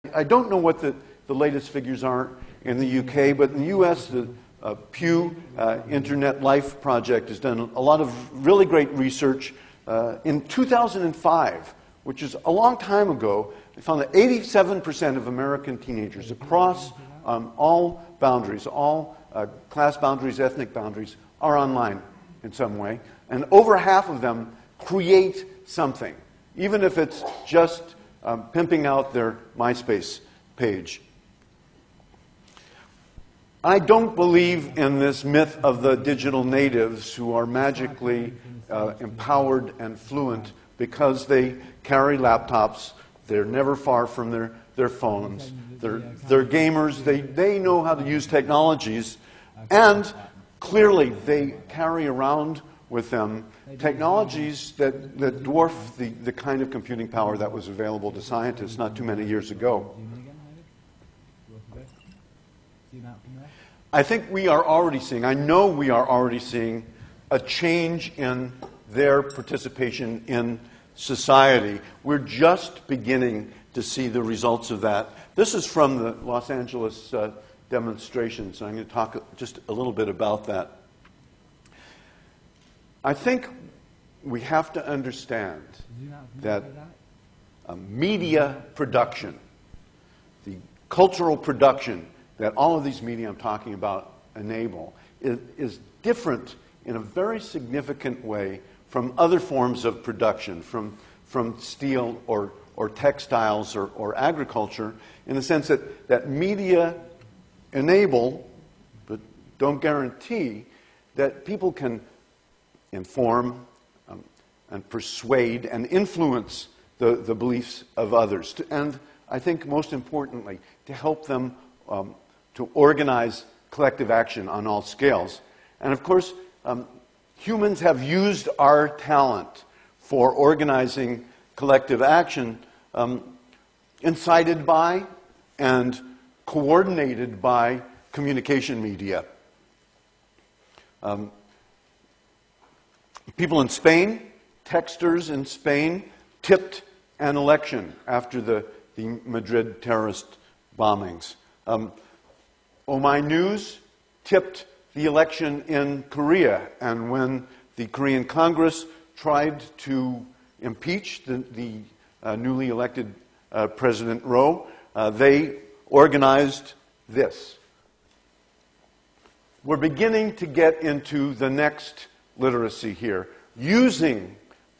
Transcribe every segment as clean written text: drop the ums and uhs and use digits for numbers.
I don't know what the latest figures are in the UK, but in the US, the Pew Internet Life Project has done a lot of really great research. In 2005, which is a long time ago, they found that 87% of American teenagers across all boundaries, all class boundaries, ethnic boundaries, are online in some way. And over half of them create something, even if it's just pimping out their MySpace page. I don't believe in this myth of the digital natives who are magically empowered and fluent because they carry laptops. They're never far from their phones. They're gamers. They know how to use technologies. And clearly they carry around with them technologies that dwarf the kind of computing power that was available to scientists not too many years ago. I think we are already seeing, I know we are already seeing a change in their participation in society. We're just beginning to see the results of that. This is from the Los Angeles demonstrations. I'm going to talk just a little bit about that. I think we have to understand that media production, the cultural production that all of these media I'm talking about enable, is different in a very significant way from other forms of production, from steel or textiles or agriculture, in the sense that media enable, but don't guarantee, that people can inform and persuade and influence the beliefs of others. And I think most importantly, to help them to organize collective action on all scales. And of course, humans have used our talent for organizing collective action, incited by and coordinated by communication media. People in Spain, texters in Spain, tipped an election after the Madrid terrorist bombings. Oh My News tipped the election in Korea, and when the Korean Congress tried to impeach the newly elected President Roh, they organized this. We're beginning to get into the next literacy here, using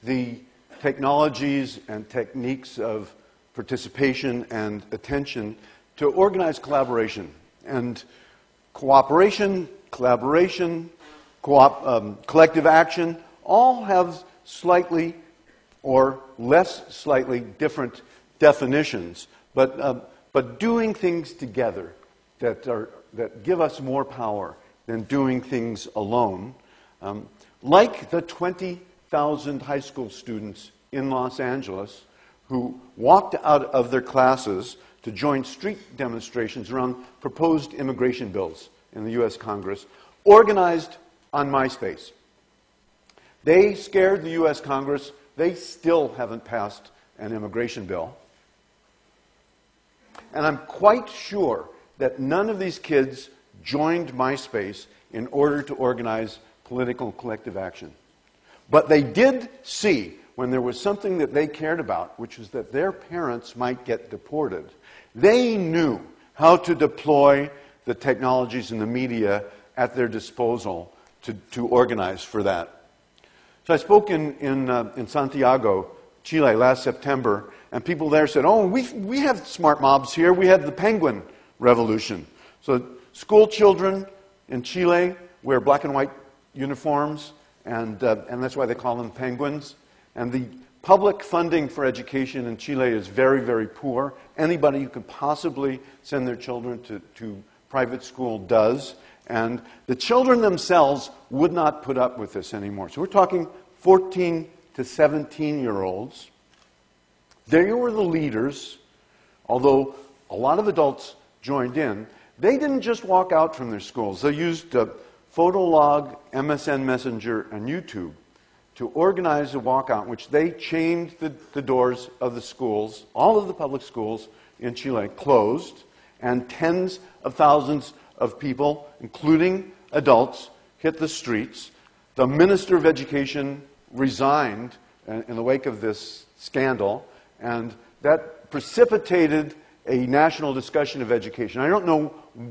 the technologies and techniques of participation and attention to organize collaboration. And cooperation, collaboration, collective action all have slightly or less slightly different definitions, but doing things together that give us more power than doing things alone. Like the 20,000 high school students in Los Angeles who walked out of their classes to join street demonstrations around proposed immigration bills in the U.S. Congress, organized on MySpace. They scared the U.S. Congress. They still haven't passed an immigration bill. And I'm quite sure that none of these kids joined MySpace in order to organize political collective action. But they did see, when there was something that they cared about, which was that their parents might get deported, they knew how to deploy the technologies and the media at their disposal to organize for that. So I spoke in Santiago, Chile, last September, and people there said, oh, we have smart mobs here. We had the Penguin Revolution. So school children in Chile wear black and white uniforms, and that's why they call them penguins. And the public funding for education in Chile is very, very poor. Anybody who could possibly send their children to private school does. And the children themselves would not put up with this anymore. So we're talking 14 to 17-year-olds. They were the leaders, although a lot of adults joined in. They didn't just walk out from their schools. They used Photolog, MSN Messenger, and YouTube to organize a walkout in which they chained the doors of the schools, all of the public schools, in Chile closed, and tens of thousands of people, including adults, hit the streets. The Minister of Education resigned in the wake of this scandal, and that precipitated a national discussion of education. I don't know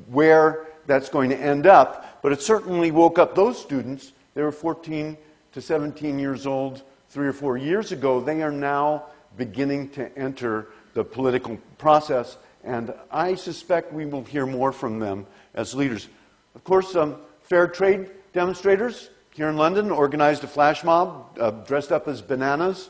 where that's going to end up, but it certainly woke up those students. They were 14 to 17 years old 3 or 4 years ago. They are now beginning to enter the political process, and I suspect we will hear more from them as leaders. Of course, fair trade demonstrators here in London organized a flash mob dressed up as bananas.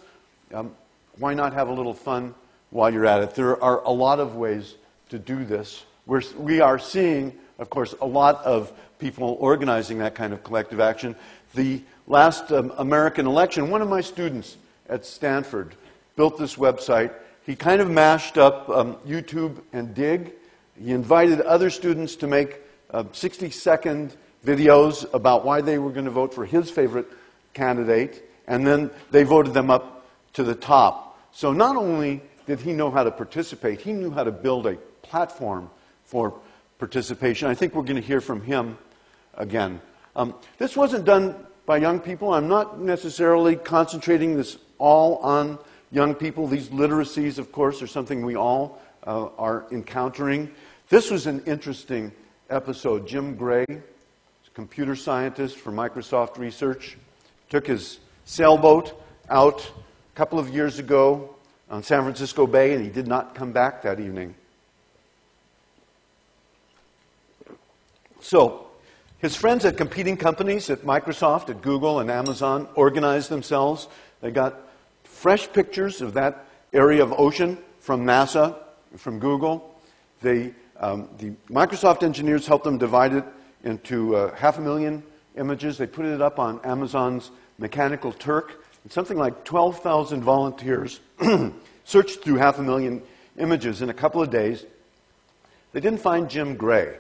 Why not have a little fun while you're at it? There are a lot of ways to do this. We are seeing, of course, a lot of people organizing that kind of collective action. The last American election, one of my students at Stanford built this website. He kind of mashed up YouTube and Dig. He invited other students to make 60-second videos about why they were going to vote for his favorite candidate, and then they voted them up to the top. So not only did he know how to participate, he knew how to build a platform for participation. I think we're going to hear from him again. This wasn't done by young people. I'm not necessarily concentrating this all on young people. These literacies, of course, are something we all are encountering. This was an interesting episode. Jim Gray, a computer scientist for Microsoft Research, took his sailboat out a couple of years ago on San Francisco Bay, and he did not come back that evening. So, his friends at competing companies at Microsoft, at Google, and Amazon organized themselves. They got fresh pictures of that area of ocean from NASA, from Google. The Microsoft engineers helped them divide it into 500,000 images. They put it up on Amazon's Mechanical Turk. And something like 12,000 volunteers searched through 500,000 images in a couple of days. They didn't find Jim Gray.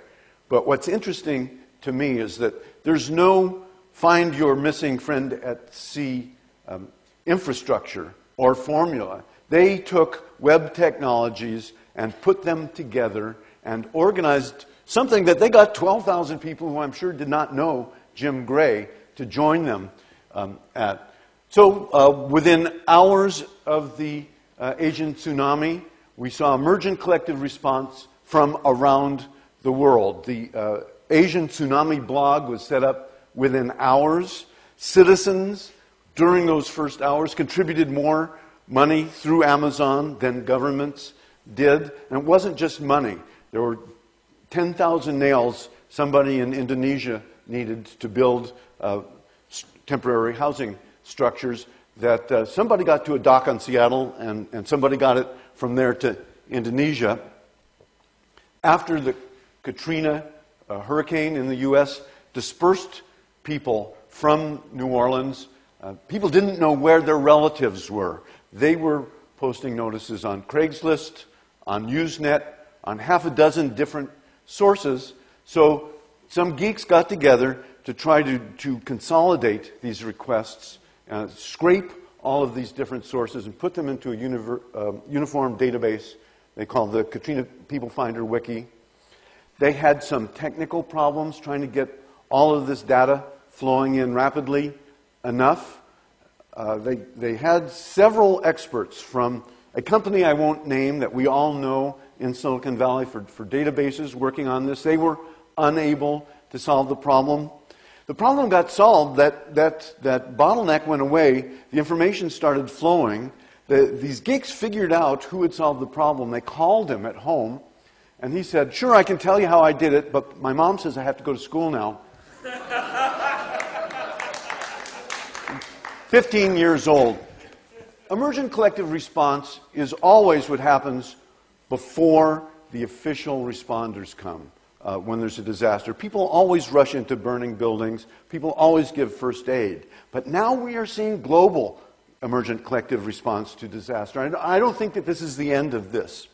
But what's interesting to me is that there's no find your missing friend at sea infrastructure or formula. They took web technologies and put them together and organized something that they got 12,000 people who I'm sure did not know Jim Gray to join them at. So within hours of the Asian tsunami, we saw emergent collective response from around the world. The Asian Tsunami blog was set up within hours. Citizens, during those first hours, contributed more money through Amazon than governments did. And it wasn't just money. There were 10,000 nails somebody in Indonesia needed to build temporary housing structures that somebody got to a dock on Seattle and somebody got it from there to Indonesia. After the Katrina hurricane in the U.S. dispersed people from New Orleans, people didn't know where their relatives were. They were posting notices on Craigslist, on Usenet, on half a dozen different sources. So some geeks got together to try to consolidate these requests, scrape all of these different sources and put them into a uniform database they call the Katrina People Finder Wiki. They had some technical problems trying to get all of this data flowing in rapidly enough. They had several experts from a company I won't name that we all know in Silicon Valley for databases working on this. They were unable to solve the problem. The problem got solved. That bottleneck went away. The information started flowing. These geeks figured out who had solved the problem. They called him at home, and he said, "Sure, I can tell you how I did it, but my mom says I have to go to school now." 15 years old. Emergent collective response is always what happens before the official responders come. When there's a disaster. People always rush into burning buildings. People always give first aid. But now we are seeing global emergent collective response to disaster. I don't think that this is the end of this.